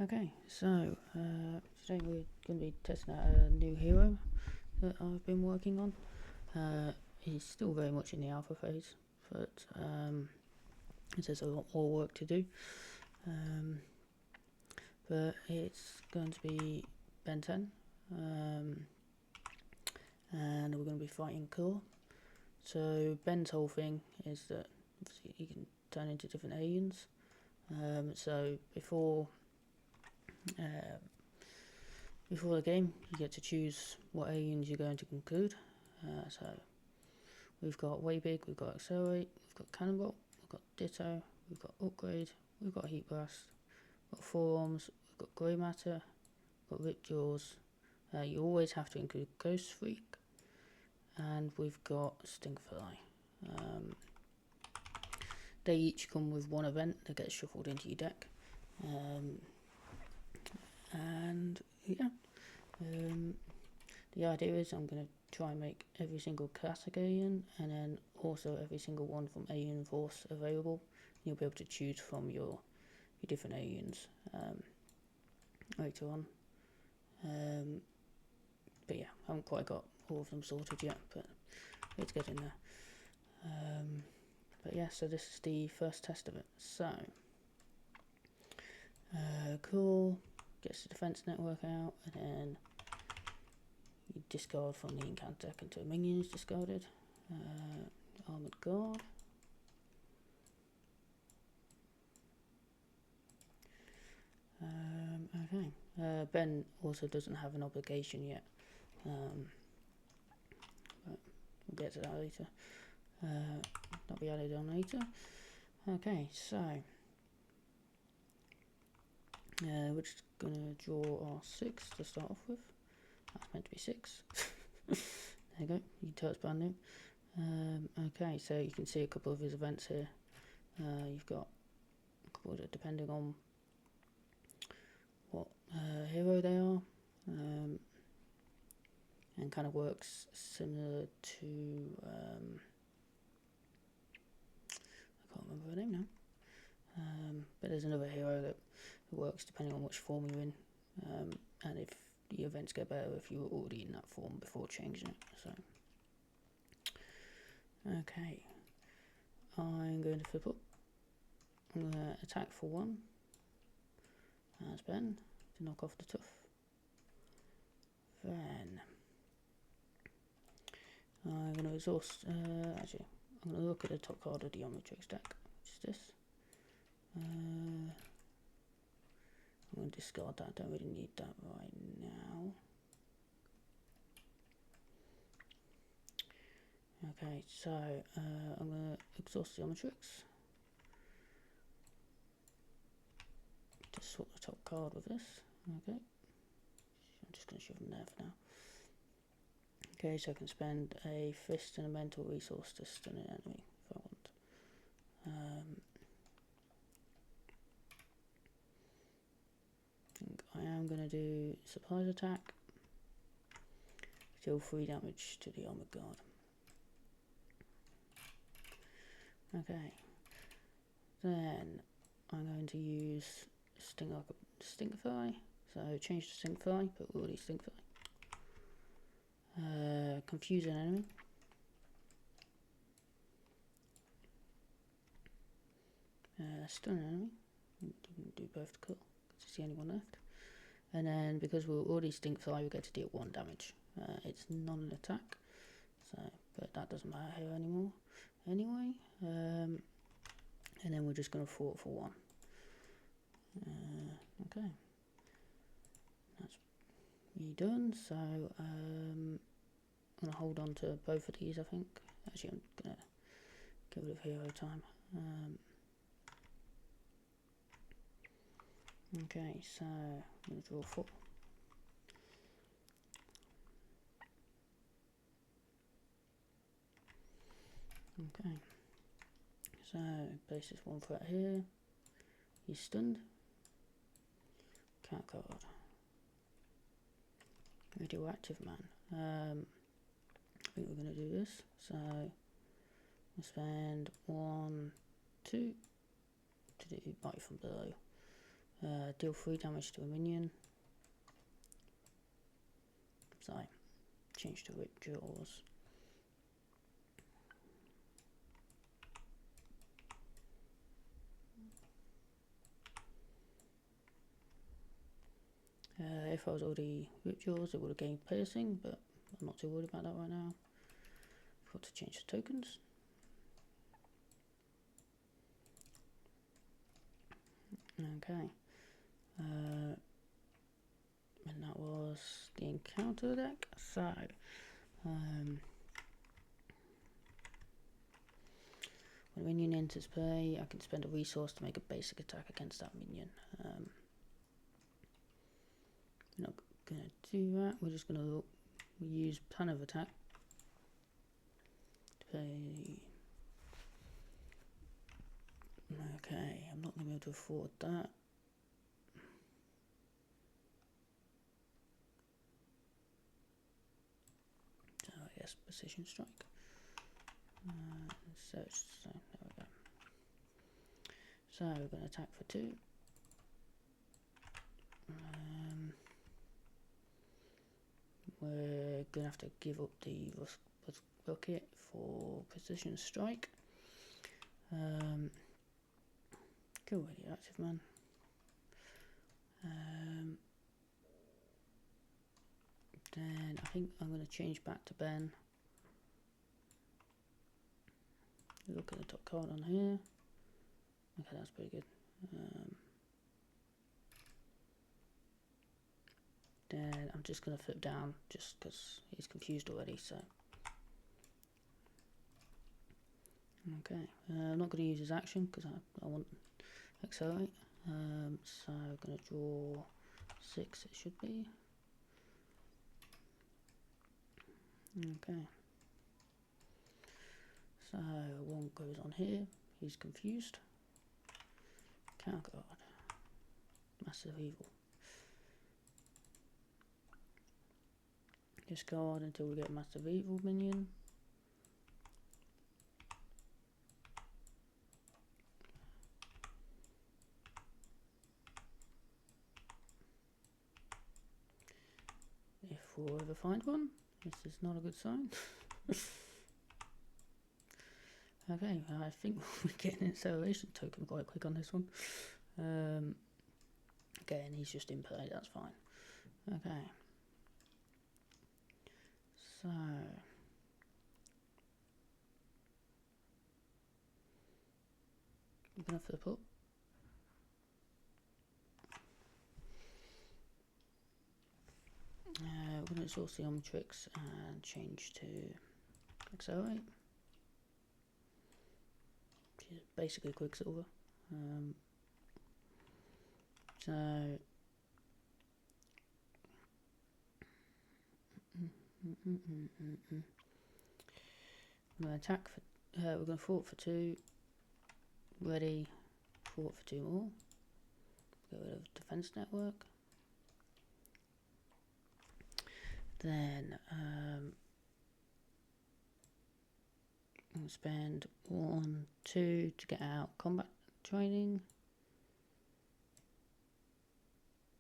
Okay, so today we're going to be testing out a new hero that I've been working on. He's still very much in the alpha phase, but there's a lot more work to do. But it's going to be Ben 10, and we're going to be fighting Klaw. So Ben's whole thing is that he can turn into different aliens. So before the game, you get to choose what aliens you're going to conclude. So we've got Way Big, we've got Accelerate, we've got Cannonball, we've got Ditto, we've got Upgrade, we've got Heat Blast, we've got Forearms, we've got Grey Matter, we've got Ripped Jaws. You always have to include Ghost Freak, and we've got Stinkfly. They each come with one event that gets shuffled into your deck. And yeah, the idea is I'm going to try and make every single classic alien, and then also every single one from Alien Force available. You'll be able to choose from your different aliens later on. But yeah, I haven't quite got all of them sorted yet, but it's getting there. But yeah, so this is the first test of it. So cool. Gets the defense network out, and then you discard from the encounter deck until a minion is discarded. Armored Guard. Okay. Ben also doesn't have an obligation yet, but we'll get to that later. That'll be added on later. Okay, so we're just gonna draw our 6 to start off with. That's meant to be 6. There you go. You can tell it's brand new. Okay, so you can see a couple of his events here. You've got a couple of, depending on what hero they are, and kind of works similar to I can't remember her name now. But there's another hero that works depending on which form you're in, and if the events get better if you were already in that form before changing it. So okay, I'm going to flip up. I'm going to attack for 1 as Ben to knock off the tough. Then I'm going to exhaust. Actually, I'm going to look at the top card of the Omnitrix deck, which is this. I'm going to discard that. Don't really need that right now. Okay, so I'm going to exhaust the Omnitrix to swap the top card with this. Okay, I'm just going to shove them there for now. Okay, so I can spend a fist and a mental resource to stun an enemy if I want. I am going to do surprise attack. Deal 3 damage to the armored guard. Okay, then I'm going to use Stinkfly. So change to Stinkfly, but already Stinkfly. Confuse an enemy. Stun an enemy. Do both to kill, because it's the only one left. And then because we're already Stinkfly, we get to deal 1 damage. It's not an attack, so but that doesn't matter here anymore. Anyway, and then we're just going to fort for 1. Okay, that's me done. So I'm going to hold on to both of these, I think. Actually, I'm going to get rid of hero time. Okay, so I'm going to draw 4. Okay, so place this 1 threat here. He's stunned. Cat card. Radioactive Man. I think we're going to do this. So we'll spend 1, 2 to do bite from below. Deal 3 damage to a minion. So change to Rip Jaws. If I was already Rip Jaws, it would have gained piercing, but I'm not too worried about that right now. I've got to change the tokens. Okay. And that was the encounter deck. So, when a minion enters play, I can spend a resource to make a basic attack against that minion. We're not going to do that. We're just going to use ton of attack to play. Okay, I'm not going to be able to afford that. So I guess precision strike. So there we go. So we're going to attack for 2. We're going to have to give up the rocket for precision strike. Cool, radioactive man. Then I think I'm going to change back to Ben. Look at the top card on here. Okay, that's pretty good. Then I'm just going to flip down just because he's confused already. So okay, I'm not going to use his action because I want accelerate. So I'm going to draw 6. It should be. Okay. So 1 goes on here. He's confused. Counter card. Massive Evil. Discard until we get Massive Evil minion. If we'll ever find one, this is not a good sign. Okay, I think we're getting an acceleration token quite quick on this one. Okay, and he's just in play, that's fine. Okay. So I'm gonna flip up. We're gonna source the Omnitrix and change to accelerate. Which is basically Quicksilver. So we're gonna attack for. We're gonna fort for 2. Ready. Fort for 2 more. Get rid of defense network. Then we'll spend 1, 2 to get out combat training.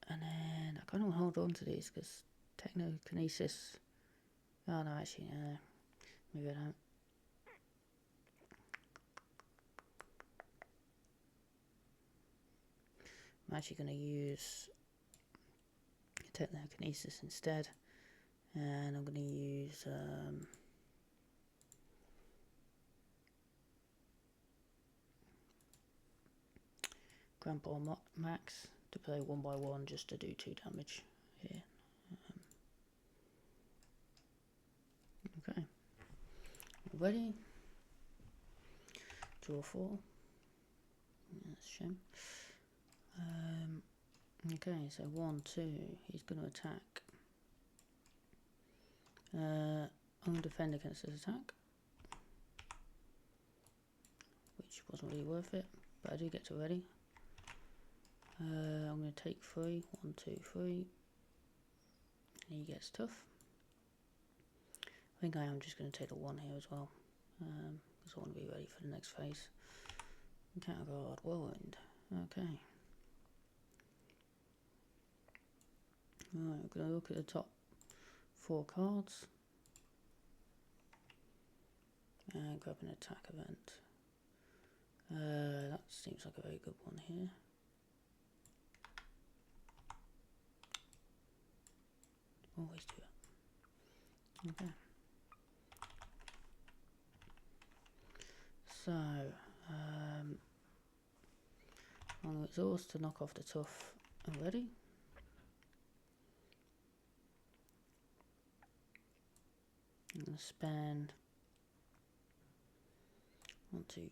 And then I kind of want to hold on to these because Technokinesis. Oh no, actually, no. Maybe I don't. I'm actually going to use Technokinesis instead. And I'm going to use Grandpa Max to play 1 by 1 just to do 2 damage here. Okay, ready. Draw 4. That's a shame. Okay, so 1, 2. He's going to attack. I'm going to defend against this attack, which wasn't really worth it, but I do get to ready. I'm going to take 3. 1, 2, 3. And he gets tough. I think I am just going to take the 1 here as well, because I want to be ready for the next phase. Counter guard, Whirlwind. Okay. Right, we're going to look at the top 4 cards and grab an attack event. That seems like a very good one here. Always do that. Okay. So, I'm going to exhaust to knock off the tough already. I'm going to spend 1, 2,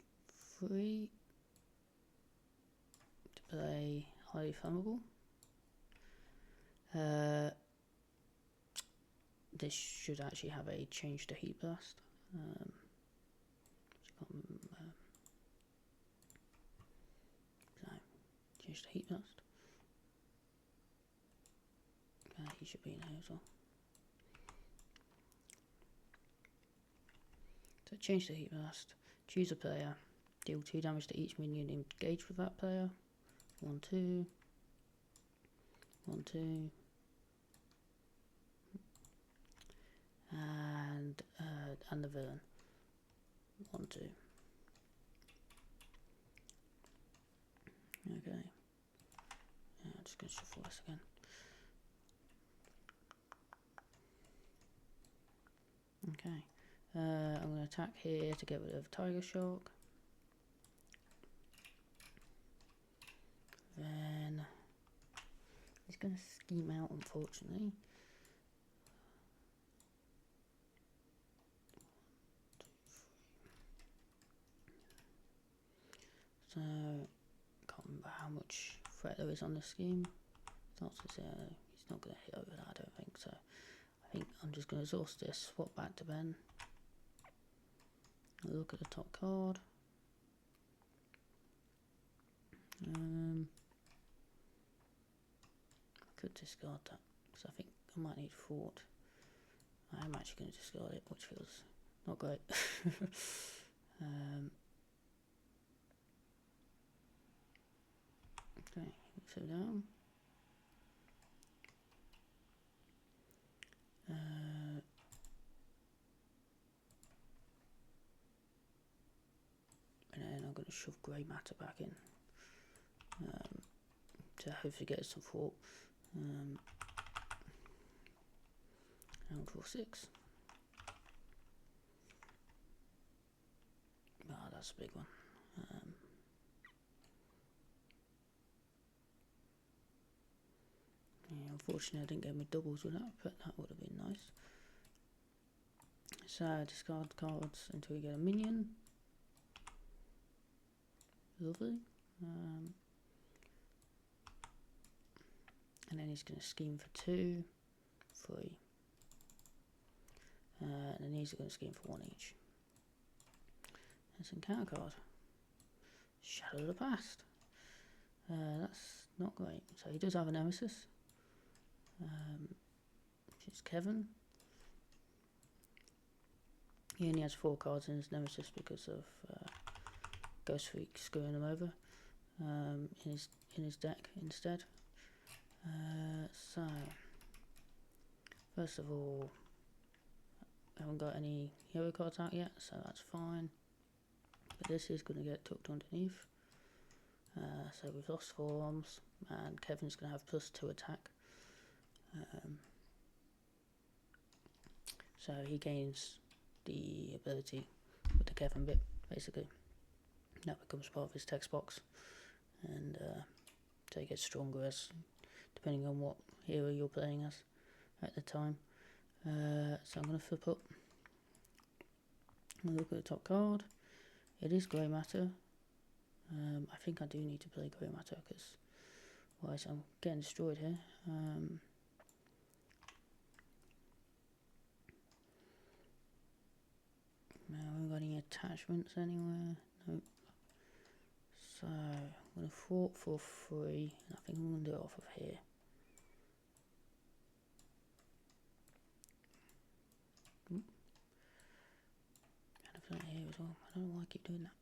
3 to play highly flammable. This should actually have a change to heat blast. So, change to heat blast. He should be in here as well. So change the heat blast, choose a player, deal 2 damage to each minion engaged with that player. 1, 2, 1, 2, and the villain. 1, 2. Okay. I'm just going to shuffle this again. Okay. I'm going to attack here to get rid of Tiger Shark. Then he's going to scheme out, unfortunately. So, can't remember how much threat there is on the scheme. Starts to say he's not going to hit over that, I don't think so. I think I'm just going to exhaust this, swap back to Ben. Look at the top card. I could discard that because I think I might need Fort. I am actually going to discard it, which feels not great. Okay, so down. And then I'm going to shove grey matter back in to hopefully get some Fort. And draw 6. That's a big one. Yeah, unfortunately I didn't get my doubles with that, but that would have been nice. So discard cards until we get a minion. Lovely. And then he's going to scheme for 2, 3. And then he's going to scheme for 1 each. That's an encounter card. Shadow of the Past. That's not great. So he does have a nemesis, which is Kevin. He only has 4 cards in his nemesis because of Ghost Freak screwing him over in his deck instead. So first of all, I haven't got any hero cards out yet, so that's fine. But this is going to get tucked underneath. So we've lost 4 arms, and Kevin's going to have +2 attack. So he gains the ability with the Kevin bit, basically. That becomes part of his text box, and so he gets stronger as depending on what hero you're playing as at the time. So I'm going to flip up. I'm going to look at the top card. It is grey matter. I think I do need to play grey matter because otherwise I'm getting destroyed here. Now, haven't got any attachments anywhere. Nope. So I'm going to fort for 3, and I think I'm going to do it off of here. And I put it here as well. I don't know why I keep doing that.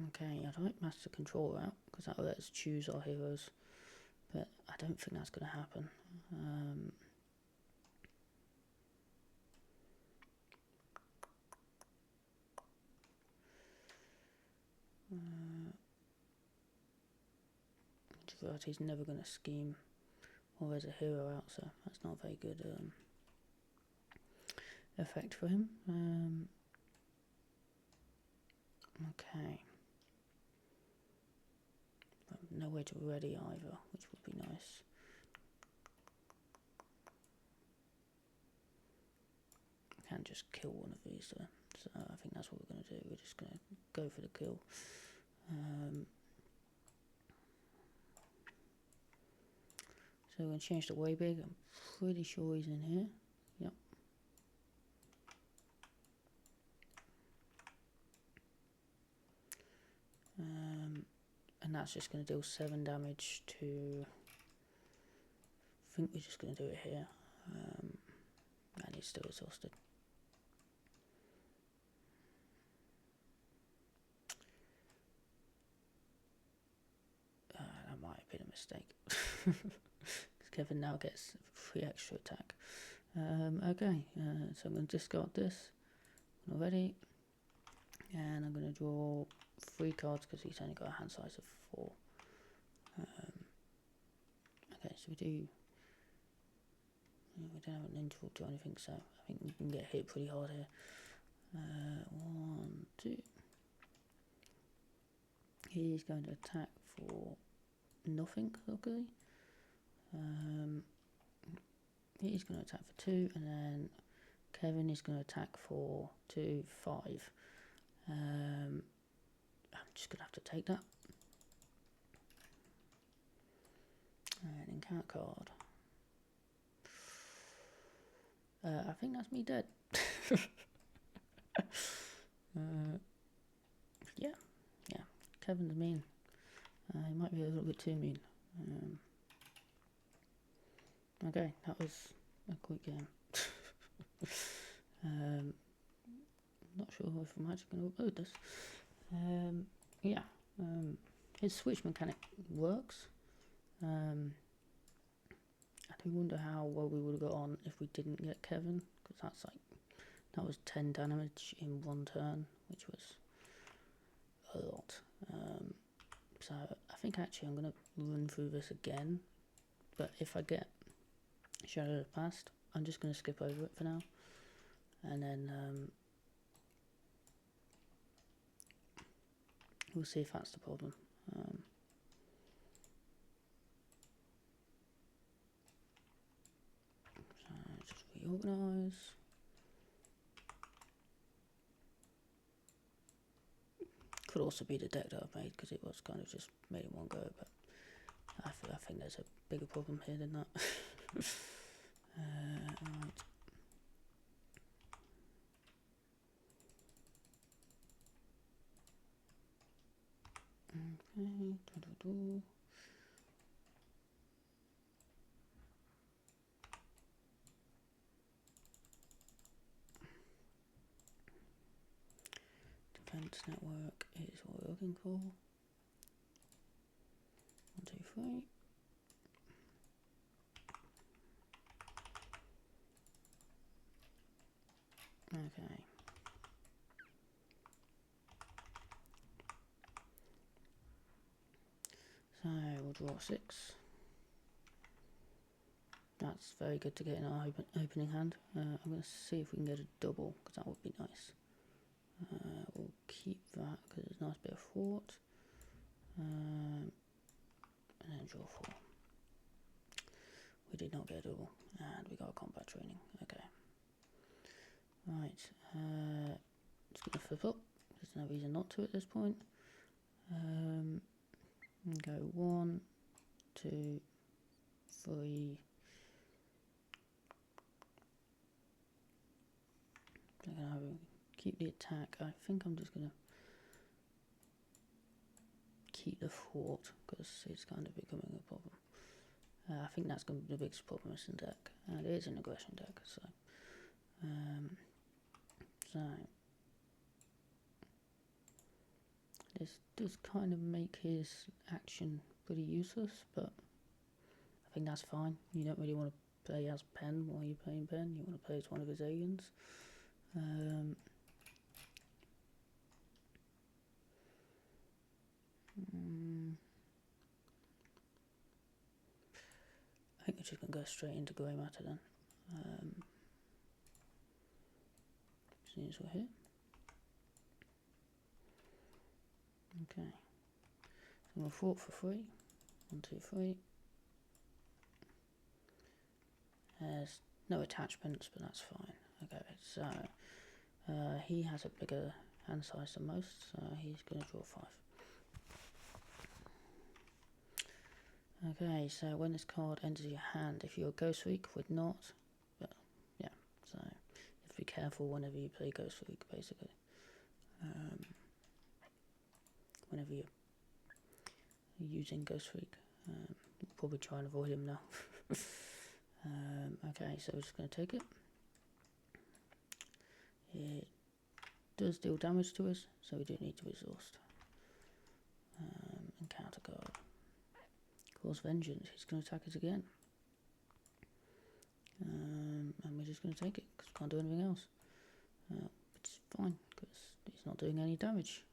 Okay, I'd like Master Controller out, because that will let us choose our heroes, but I don't think that's going to happen. He's never going to scheme. Well, there's a hero out, so that's not a very good effect for him. Okay. Nowhere to ready either, which would be nice. Can't just kill one of these, so I think that's what we're going to do. We're just going to go for the kill. So we're going to change the way big. I'm pretty sure he's in here. Yep. And that's just going to deal 7 damage to... I think we're just going to do it here. And he's still exhausted. That might have been a mistake. Kevin now gets 3 extra attack. Okay, so I'm going to discard this already. And I'm going to draw 3 cards because he's only got a hand size of 4. Okay, so we don't have an interrupt or anything, so I think we can get hit pretty hard here. 1, 2. He's going to attack for nothing, luckily. He's going to attack for 2, and then Kevin is going to attack for 2, 5. I'm just going to have to take that. And encounter card. I think that's me dead. Yeah. Kevin's mean. He might be a little bit too mean. Okay, that was a quick game. Not sure if I'm actually going to upload this. His switch mechanic works. I do wonder how well we would have got on if we didn't get Kevin, because that was 10 damage in 1 turn, which was a lot. So I think actually I'm going to run through this again, but if I get Shadow of the Past, I'm just going to skip over it for now, and then we'll see if that's the problem. So just reorganize. Could also be the deck that I've made, because it was kind of just made in one go, but I think there's a bigger problem here than that. Right. Okay. Defense network is what we're looking for. 1, 2, 3. Okay. So we'll draw 6. That's very good to get in our opening hand. I'm going to see if we can get a double, because that would be nice. We'll keep that because it's a nice bit of thought. And then draw 4. We did not get a double, and we got a combat training. Okay. Right. Just going to flip up. There's no reason not to at this point. Go 1, 2, 3. I'm going to keep the attack. I think I'm just going to keep the fort, because it's kind of becoming a problem. I think that's going to be the biggest problem in the deck, and it is an aggression deck, so this does kind of make his action pretty useless, but I think that's fine. You don't really want to play as Pen while you're playing Pen. You want to play as one of his aliens. I think we're just going to go straight into grey matter then. As soon as we're here. Okay. So I'm going to fort for 3. 1, 2, 3. There's no attachments, but that's fine. Okay, so he has a bigger hand size than most, so he's going to draw 5. Okay, so when this card enters your hand, if you're a Ghost Freak, would not, but yeah, so you have to be careful whenever you play Ghost Freak, basically. Whenever you're using Ghost Freak, probably try and avoid him now. Okay, so we're just going to take it. It does deal damage to us, so we do need to exhaust. Encounter card. Cause Vengeance, he's going to attack us again. And we're just going to take it, because we can't do anything else. Which is fine, because he's not doing any damage.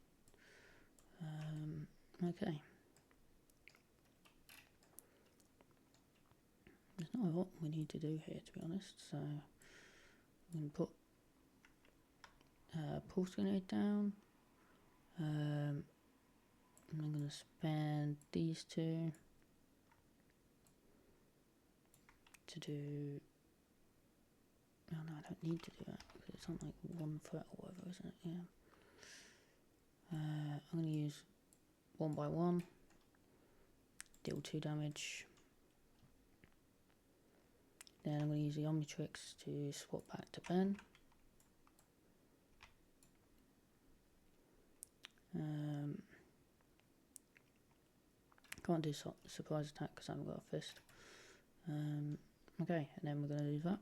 Okay. There's not a lot we need to do here, to be honest, so I'm going to put Pulse Grenade down. And I'm going to spend these 2 to do... Oh no, I don't need to do that, because it's on like 1 threat or whatever, isn't it? Yeah. I'm going to use 1 by 1, deal 2 damage. Then I'm going to use the Omnitrix to swap back to Ben. Can't do surprise attack because I haven't got a fist. Okay, and then we're going to do that.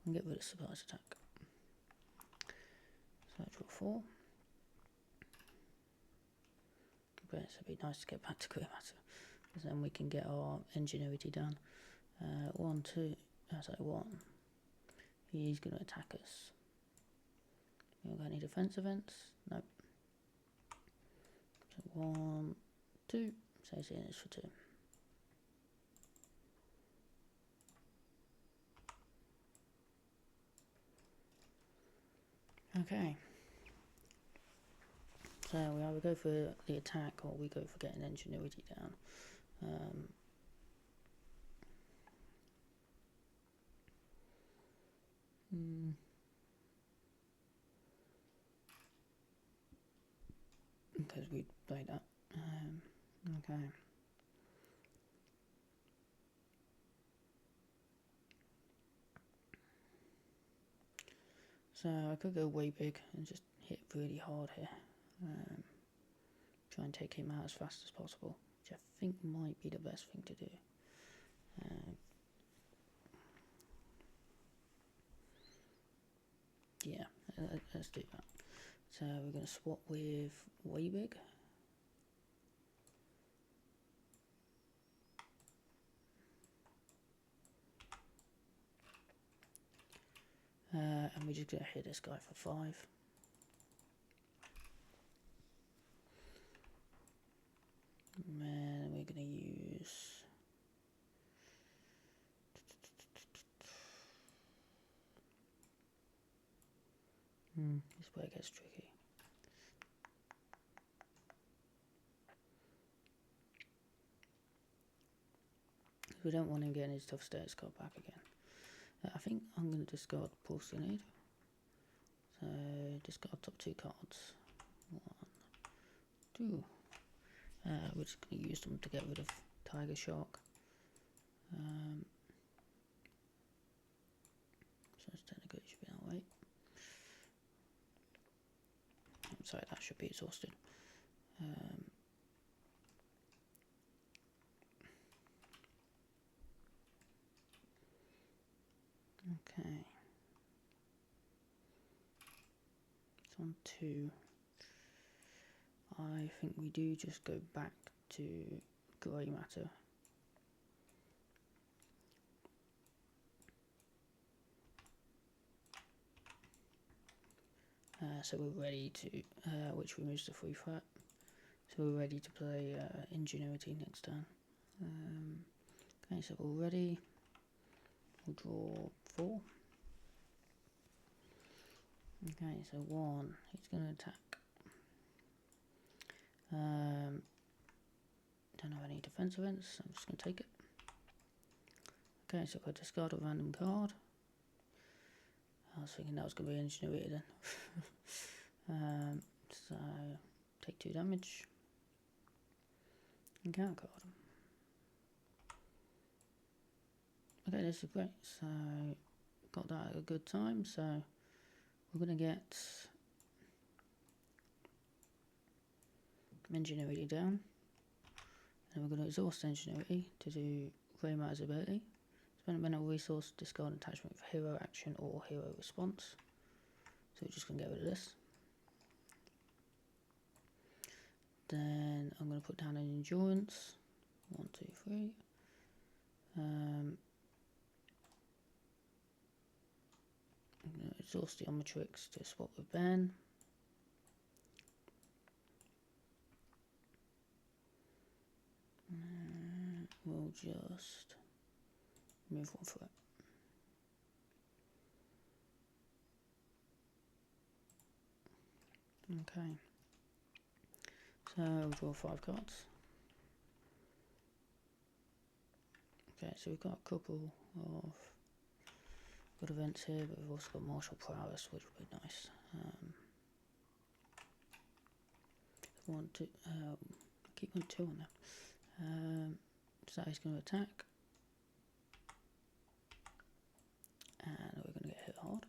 And get rid of surprise attack. So I draw 4. Okay, so it'd be nice to get back to grey matter, because then we can get our ingenuity done. 1, 2, sorry, 1. He's going to attack us. We haven't got any defense events? Nope. So 1, 2, so he's in this for 2. Okay. So we either go for the attack or we go for getting ingenuity down. Because we played that. Okay. So I could go way big and just hit really hard here. Try and take him out as fast as possible, which I think might be the best thing to do. Yeah, let's do that. So we're going to swap with way big. And we're just going to hit this guy for 5. And then we're going to use... this is where it gets tricky. We don't want him getting his tough status card back again. I think I'm going to discard Pulse Grenade. So discard top 2 cards. 1, 2. We're just going to use them to get rid of Tiger Shark. So technically it should be that way. I'm sorry, that should be exhausted. Okay. on 2. I think we do just go back to grey matter. So we're ready to, which removes the 3 threat. So we're ready to play Ingenuity next turn. Okay, so we're ready. We'll draw 4. Okay, so 1, he's going to attack. Don't have any defense events, so I'm just going to take it. Okay, so if I discard a random card. I was thinking that was going to be Ingenuity then. So, take 2 damage. And counter card. Okay, this is great. So, got that at a good time. So, we're going to get Ingenuity down. And we're going to exhaust Ingenuity to do Grey Matter's ability. Spend a mineral resource, discard attachment for hero action or hero response. So we're just going to get rid of this. Then I'm going to put down an endurance. 1, 2, 3. I'm going to exhaust the Omnitrix to swap with Ben. We'll just move 1 for it. Okay. So we'll draw 5 cards. Okay, so we've got a couple of good events here, but we've also got Martial Prowess, which would be nice. 1, 2, keep on 2 on there. So he's going to attack. And we're going to get hit hard.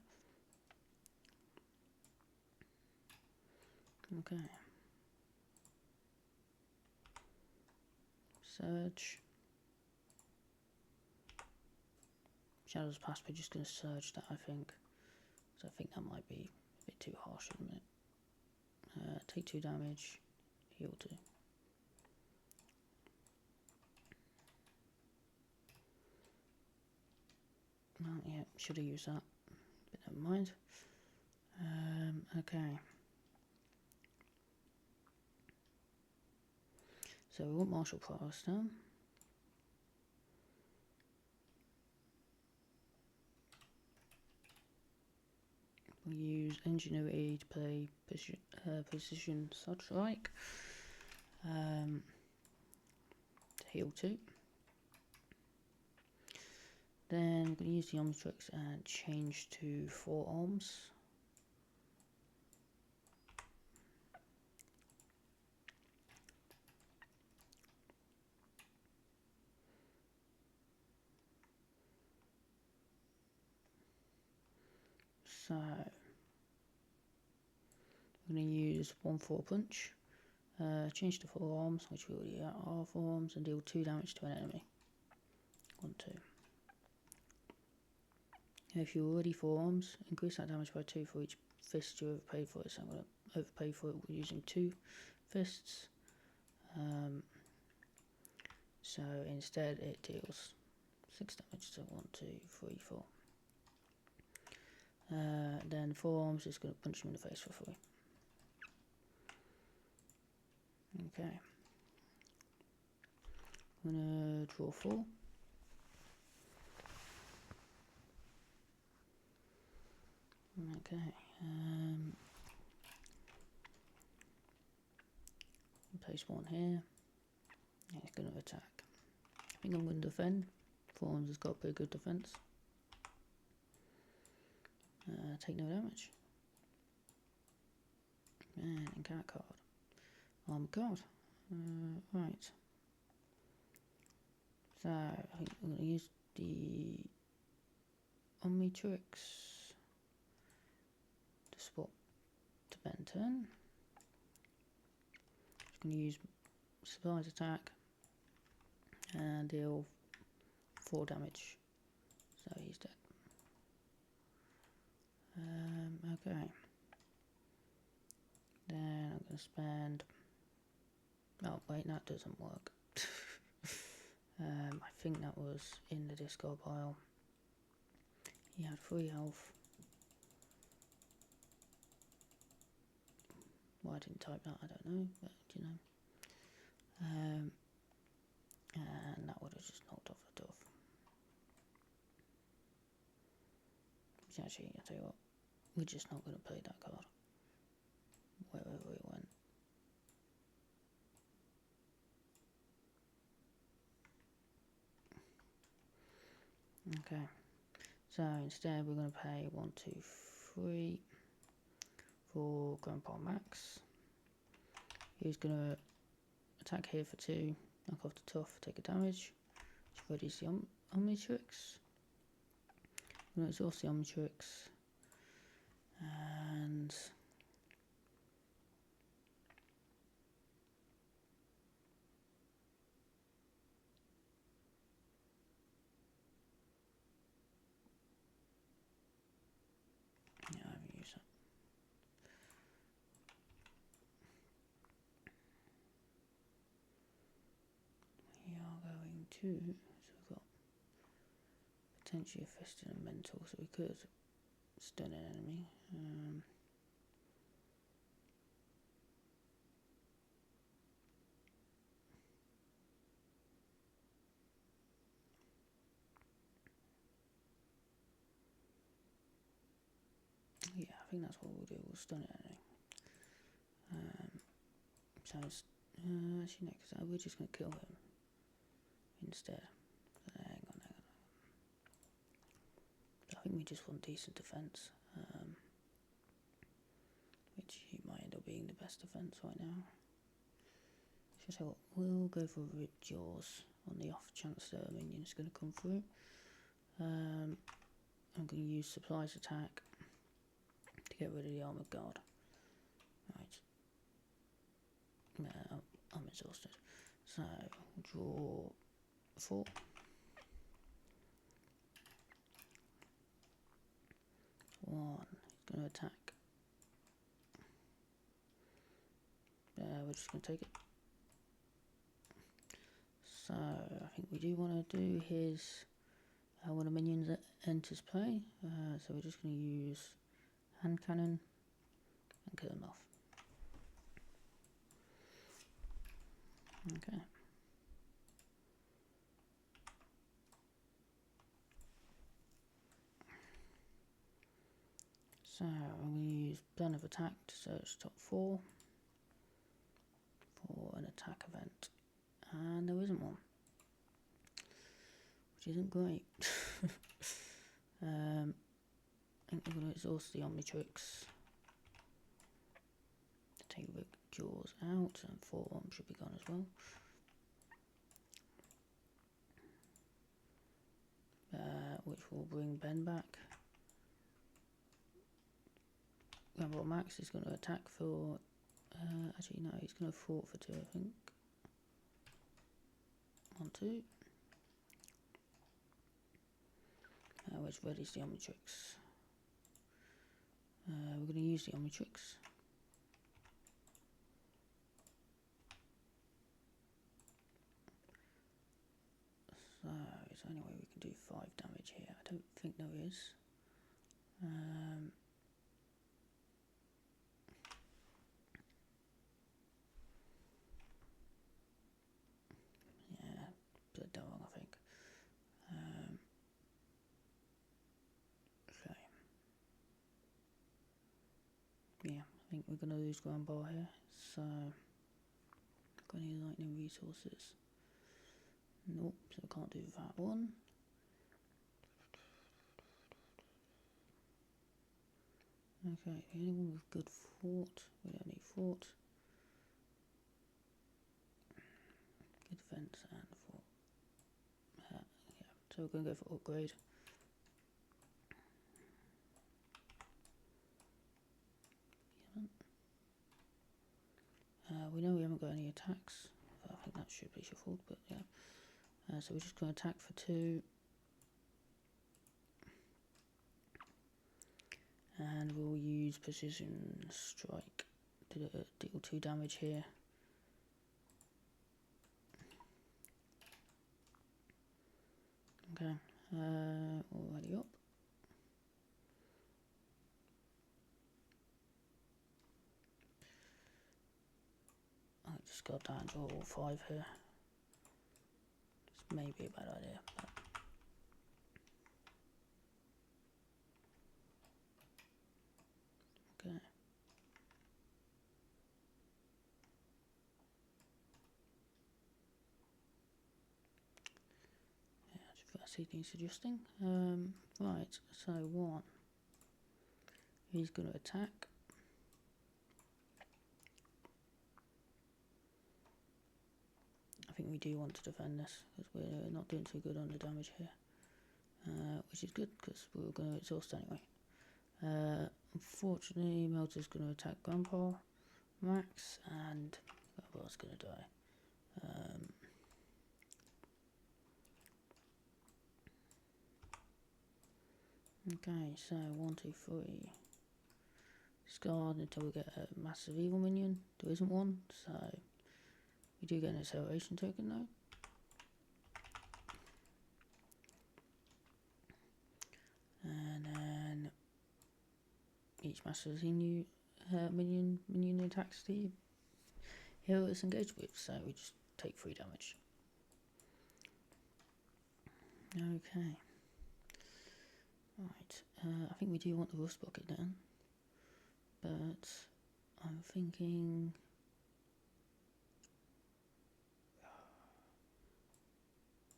Okay. Surge. Shadows Past, we're just going to surge that, I think. So I think that might be a bit too harsh at the minute. Take 2 damage, heal 2. Well, yeah, should have used that, but never mind. Okay. So we want Martial Prowess now. We'll use Ingenuity to play Precision Strike. To heal 2. Then we're going to use the Omnitrix and change to 4 arms. So we're going to use 1/4 punch, change to 4 arms, which we already are 4 arms, and deal 2 damage to an enemy. 1, 2. If you're already 4 arms, increase that damage by 2 for each fist you overpaid for it. So I'm going to overpay for it using 2 fists. So instead it deals 6 damage, so 1, 2, 3, 4. Then 4 arms is going to punch him in the face for 3. Okay. I'm going to draw 4. Okay. Place 1 here. Yeah, he's going to attack. I think I'm going to defend. 4 arms has got pretty good defense. Take no damage. And encounter card. Card. Right. So I think I'm going to use the Omnitrix to swap to Ben turn. Just going to use surprise attack and deal 4 damage. So he's dead. Okay. going to spend... Oh, wait, that doesn't work. I think that was in the discard pile. He had 3 health. Why I didn't type that, I don't know, but you know. And that would have just knocked off the Duff. Which actually, I'll tell you what, we're just not going to play that card. Wherever it went. Okay, so instead we're going to pay 1, 2, 3 for Grandpa Max. He's going to attack here for 2, knock off the Tough, take a damage, which readies the Omnitrix. We're going to exhaust the Omnitrix, and yeah, I haven't used that. We are going to, so we've got potentially a Fist and a Mental, so we could stun an enemy. Yeah, I think that's what we'll do. We'll stun it anyway. So it's, actually no, because we're just going to kill him instead. Hang on. I think we just want decent defense, which might end up being the best defense right now. So we'll go for Rip Jaws on the off chance that a minion's going to come through. I'm going to use Supplies Attack to get rid of the Armoured Guard. Right. I'm exhausted. So, draw 4. One. He's going to attack. We're just going to take it. So, I think we do want to do his... when a minion enters play. So we're just going to use Hand Cannon and kill him off. Okay. So I'm going to use Plan of Attack to search top 4 for an attack event. And there isn't one. Which isn't great. I think we're going to exhaust the Omnitrix. Take Rip Jaws out, and 4 should be gone as well. Which will bring Ben back. Grandpa Max is going to attack for... actually no, he's going to fort for 2 I think. 1, 2. Which readies the Omnitrix. We're going to use the Omnitrix. So, is there any way we can do 5 damage here? I don't think there is. Yeah, did that wrong, I think. Okay. Yeah, I think we're going to lose Grandpa here. So, got any lightning resources? Nope, so I can't do that one. Okay, anyone with good fort? We don't need fort. Good defense and fort. Yeah, so we're going to go for upgrade. We know we haven't got any attacks. I think that should be shuffled, but yeah. So we're just going to attack for 2. And we'll use Precision Strike deal 2 damage here. Okay, already up. I just got down to all 5 here. This may be a bad idea, but okay. Yeah, I see things adjusting. Right, so 1. He's going to attack. I think we do want to defend this because we're not doing too good on the damage here, which is good because we were going to exhaust anyway. Unfortunately, Melter's going to attack Grandpa, Max, and Grandpa's going to die. Okay, so 1, 2, 3. Discard until we get a massive evil minion. There isn't one, so we do get an acceleration token though. And then each master minion attacks the hero it's engaged with, so we just take 3 damage. Okay. Right, I think we do want the rust bucket down, but I'm thinking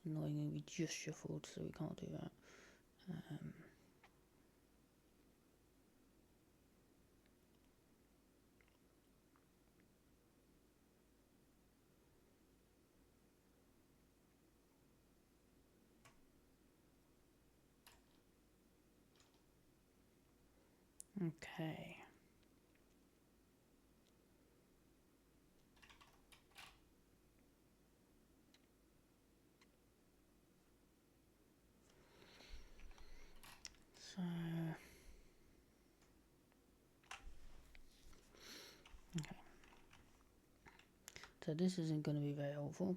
annoyingly we just shuffled, so we can't do that. Okay. So okay. So this isn't going to be very helpful.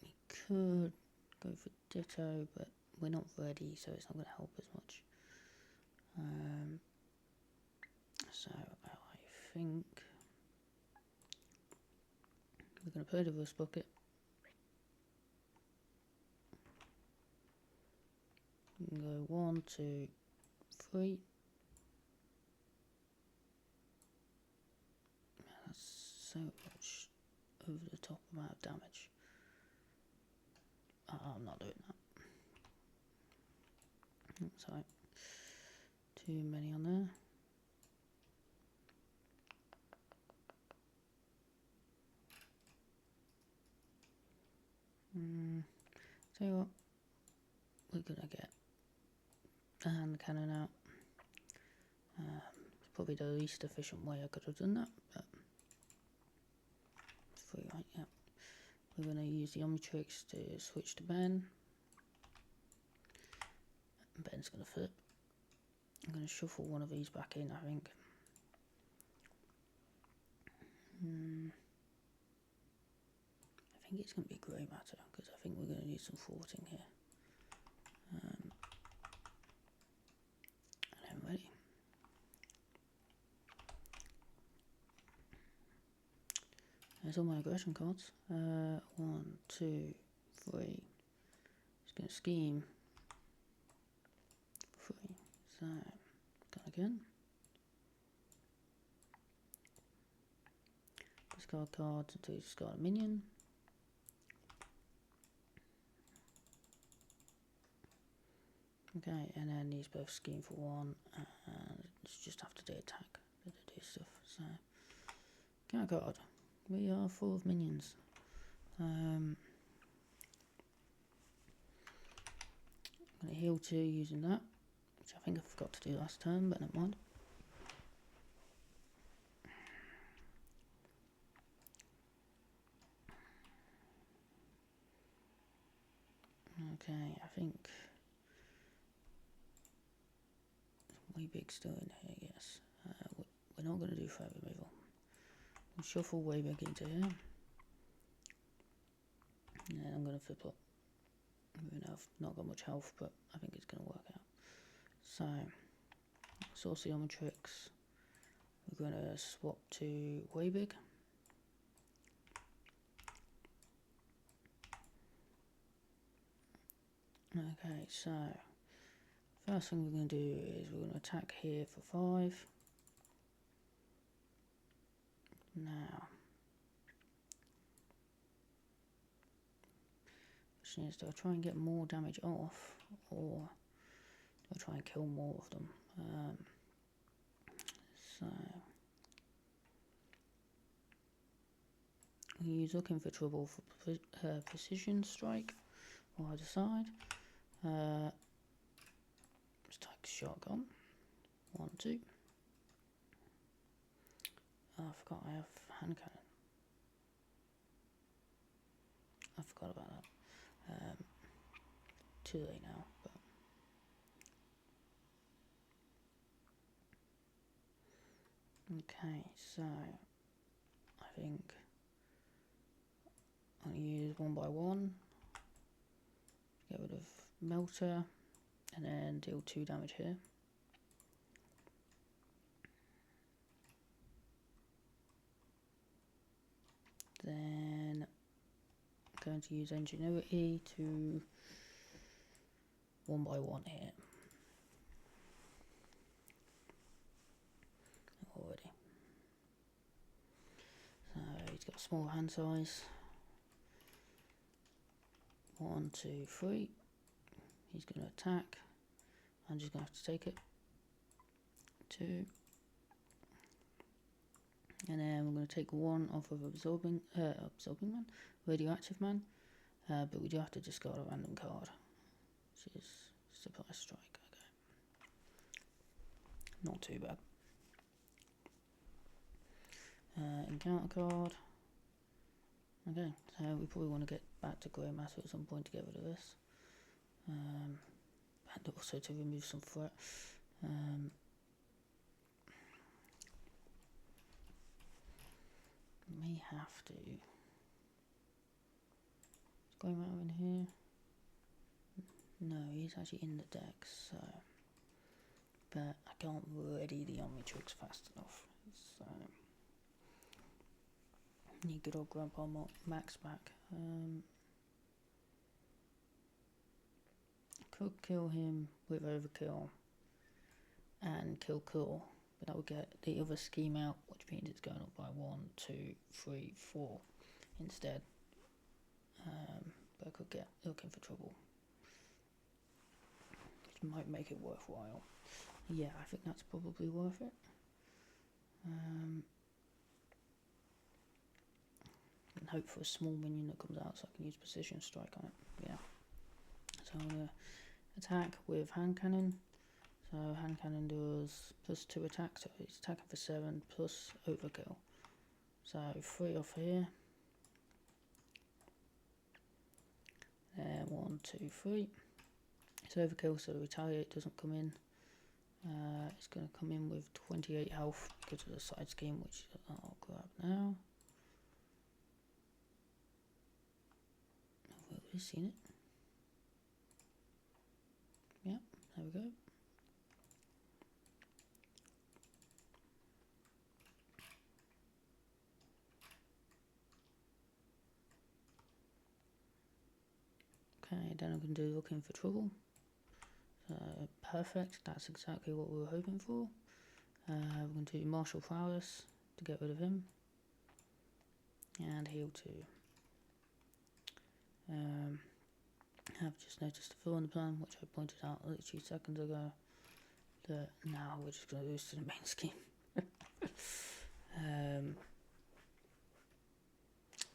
We could go for Ditto, but we're not ready, so it's not going to help as much. So I think we're going to play the rust bucket. We can go 1, 2, 3. That's so much over the top amount of damage. I'm not doing that. Sorry, too many on there. Tell you what, we're gonna get the hand cannon out. It's probably the least efficient way I could have done that, but it's free, right? Yeah. We're gonna use the Omnitrix to switch to Ben. Ben's gonna flip. I'm gonna shuffle one of these back in, I think. I think it's going to be grey matter because I think we're going to need some thwarting here. And I'm ready. There's all my aggression cards. 1, 2, 3. Just going to scheme. 3. So, go again. Discard cards until you discard a minion. Okay, and then these both scheme for 1, and it's just after the attack that they do stuff. So, get a card. We are full of minions. I'm going to heal 2 using that, which I think I forgot to do last turn, but never mind. Okay, I think way big still in here, yes. we're not going to do threat removal. We'll shuffle way back into here. And then I'm going to flip up. I've not got much health, but I think it's going to work out. So, Sociometrics, we're going to swap to way big. Okay, so first thing we're going to do is we're going to attack here for 5. Now, question is, do I try and get more damage off, or do I try and kill more of them? So, he's looking for trouble for precision strike on either side. Let's take a shotgun. 1, 2. Oh, I forgot I have hand cannon. I forgot about that. Too late now, but okay, so I think I'll use 1 by 1, get rid of melter, and then deal 2 damage here. Then I'm going to use ingenuity to 1 by 1 here. Already. So he's got a small hand size. 1, 2, 3. He's going to attack. I'm just going to have to take it. 2. And then we're going to take 1 off of absorbing man, radioactive man. But we do have to discard a random card, which is surprise strike. Okay, not too bad. Encounter card. Okay, so we probably want to get back to grey matter at some point to get rid of this, and also to remove some threat. May have to. Is grey matter in here? No, he's actually in the deck, so. But I can't ready the Omnitrix fast enough, so. Need good old Grandpa Max back. Could kill him with overkill and kill Klaw, but that would get the other scheme out, which means it's going up by 1, 2, 3, 4 instead. But I could get looking for trouble, which might make it worthwhile. Yeah, I think that's probably worth it. And hope for a small minion that comes out so I can use precision strike on it. Yeah. So I'm going to attack with hand cannon. So hand cannon does +2 attack, so it's attacking for 7 plus overkill. So 3 off here. Then 1, 2, 3. It's overkill, so the retaliate doesn't come in. It's going to come in with 28 health because of the side scheme, which I'll grab now. I've already seen it. Yeah, there we go. Okay, then I'm going to do looking for trouble. So perfect, that's exactly what we were hoping for. We're going to do martial prowess to get rid of him. And heal 2. I've just noticed a flaw in the plan, which I pointed out literally seconds ago, that now we're just going to lose to the main scheme. And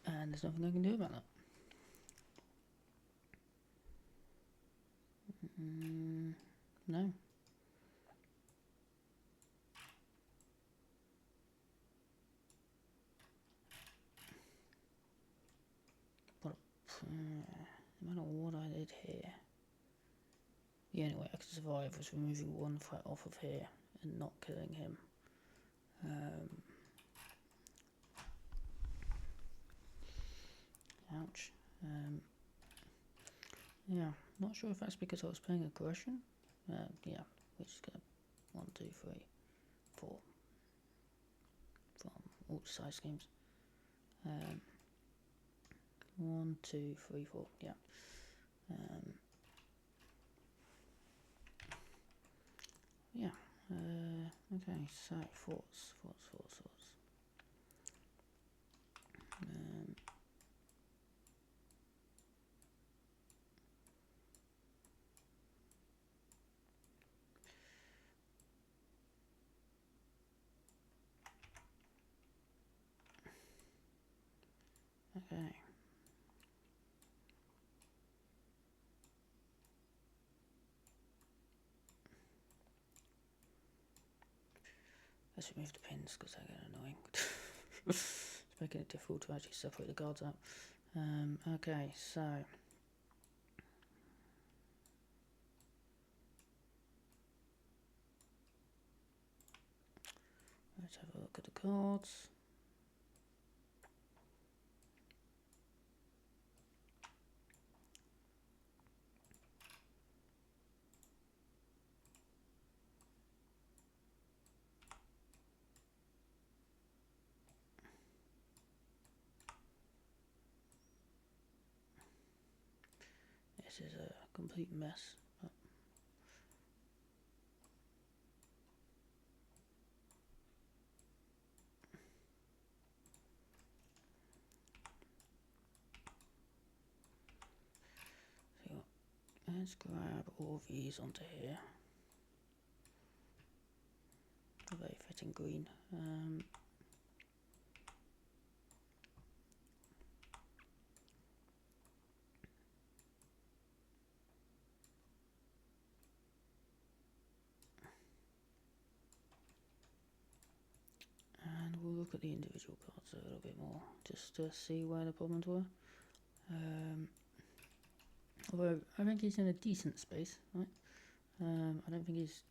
there's nothing I can do about that. No. But no matter what I did here, the only way I could survive was removing 1 threat off of here and not killing him. Ouch. Yeah, not sure if that's because I was playing aggression. Yeah, we're just gonna 1, 2, 3, 4 from all the size schemes. 1, 2, 3, 4. Yeah. Yeah. Okay. So thoughts. Okay. Let's remove the pins because they get annoying. It's making it difficult to actually separate the cards out. Okay, so let's have a look at the cards. This is a complete mess. So let's grab all these onto here. A very fitting green. And we'll look at the individual cards a little bit more, just to see where the problems were. Although I think he's in a decent space, right? I don't think he's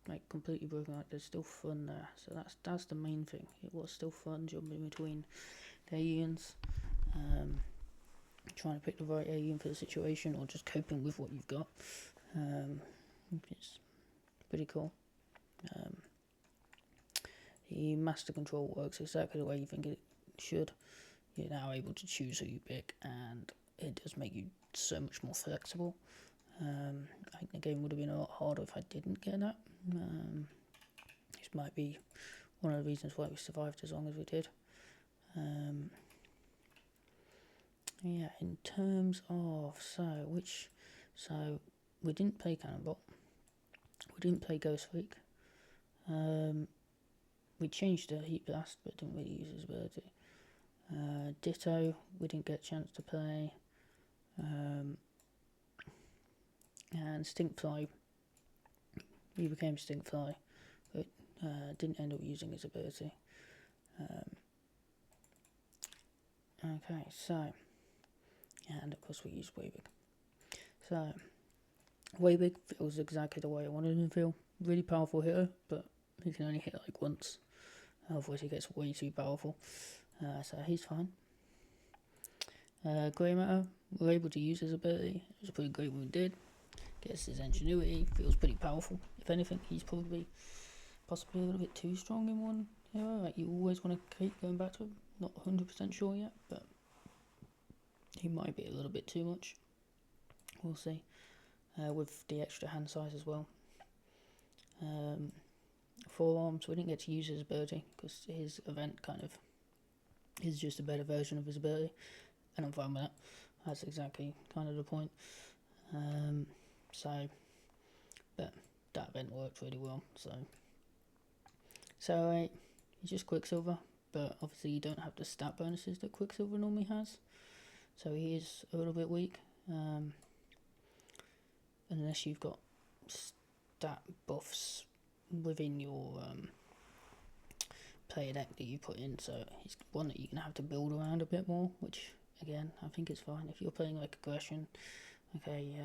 like completely broken. Like there's still fun there, so that's the main thing. It was still fun jumping between the aliens, trying to pick the right alien for the situation, or just coping with what you've got. It's pretty cool. The master control works exactly the way you think it should. You're now able to choose who you pick, and it does make you so much more flexible. I think the game would have been a lot harder if I didn't get that. This might be one of the reasons why we survived as long as we did. Yeah, in terms of so we didn't play Cannonball, we didn't play Ghost Freak. We changed the Heat Blast, but didn't really use his ability. Ditto, we didn't get a chance to play. And Stinkfly, he became Stinkfly, but didn't end up using his ability. Okay, so, and of course we used Waybig. So, Waybig feels exactly the way I wanted him to feel. Really powerful hitter, but he can only hit like once. Otherwise he gets way too powerful. So he's fine. Grey Matter, we were able to use his ability. It was pretty great when we did. Gets his ingenuity, feels pretty powerful. If anything, he's possibly a little bit too strong in one hero. Like you always want to keep going back to him. Not 100% sure yet, but he might be a little bit too much. We'll see. With the extra hand size as well. Forearms, we didn't get to use his ability because his event kind of is just a better version of his ability, and I'm fine with that. That's exactly kind of the point. But that event worked really well. So he's just Quicksilver, but obviously you don't have the stat bonuses that Quicksilver normally has, so he is a little bit weak. Unless you've got stat buffs within your player deck that you put in, so he's one that you're going to have to build around a bit more, which again I think is fine. If you're playing like aggression, okay,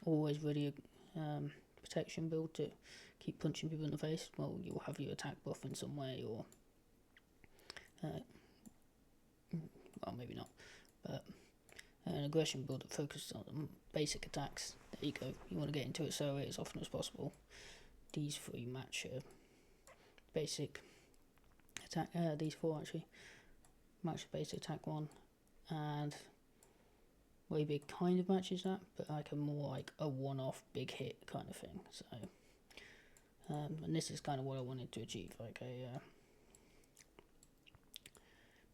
always really protection build to keep punching people in the face, well, you'll have your attack buff in some way, or well, maybe not, but an aggression build that focuses on basic attacks. There you go. You want to get into accelerate as often as possible. These three match basic attack. These four actually match basic attack 1, and way big kind of matches that, but like a more like a one-off big hit kind of thing. So, and this is kind of what I wanted to achieve, like a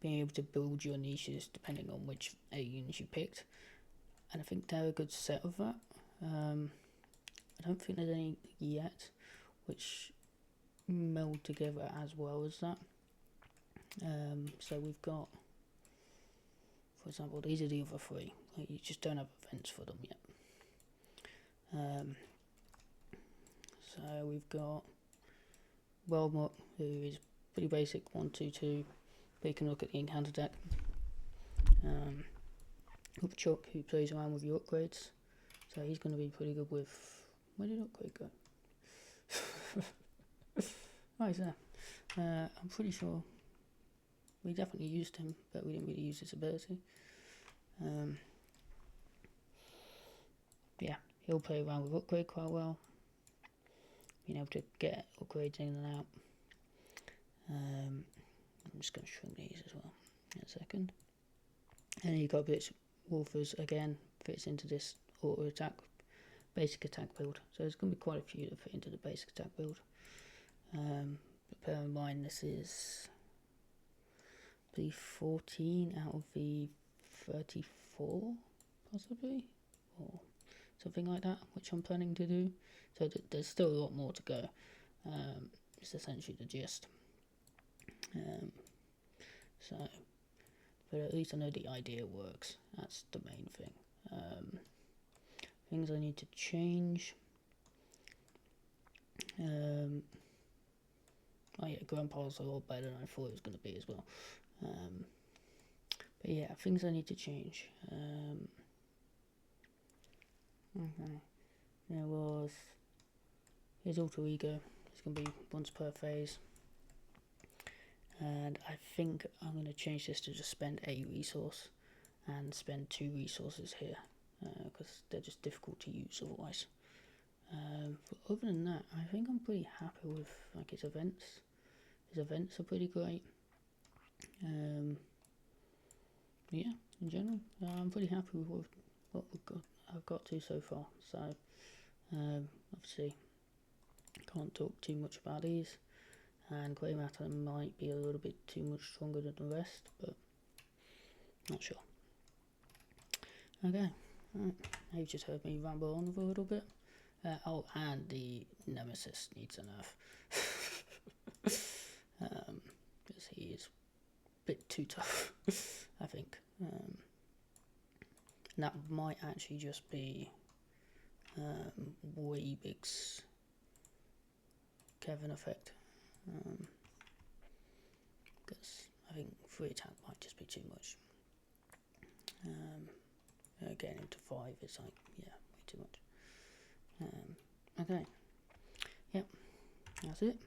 being able to build your niches depending on which aliens you picked, and I think they're a good set of that. I don't think there's any yet which meld together as well as that. So we've got, for example, these are the other three. Like, you just don't have events for them yet. So we've got Wellmut, who is pretty basic 1/2/2. But you can look at the encounter deck. Upchuck, who plays around with your upgrades, so he's going to be pretty good with. Where did upgrade go? Oh, he's there. I'm pretty sure we definitely used him, but we didn't really use his ability. Yeah, he'll play around with upgrade quite well, being able to get upgrades in and out. I'm just going to shrink these as well in a second. And then you've got Blitz Wolfers, again, fits into this auto attack, basic attack build. So there's going to be quite a few that fit into the basic attack build. But bear in mind, this is the 14 out of the 34, possibly, or something like that, which I'm planning to do. So there's still a lot more to go. It's essentially the gist. So, but at least I know the idea works. That's the main thing. Things I need to change. Oh yeah, Grandpa's a lot better than I thought it was going to be as well. But yeah, things I need to change. Okay. There was his alter ego. It's going to be once per phase. And I think I'm going to change this to just spend a resource and spend 2 resources here, because they're just difficult to use otherwise. But other than that, I think I'm pretty happy with like his events. His events are pretty great. Yeah, in general, I'm pretty happy with what I've got to so far. So obviously can't talk too much about these. And Grey Matter might be a little bit too much stronger than the rest, but not sure. Okay, right. You've just heard me ramble on for a little bit. Oh, and the Nemesis needs a nerf. Because he is a bit too tough, I think. And that might actually just be Weebig's Kevin effect. Because I think 3 attack might just be too much. Getting him to 5 is like, yeah, way too much. Okay, yep, that's it.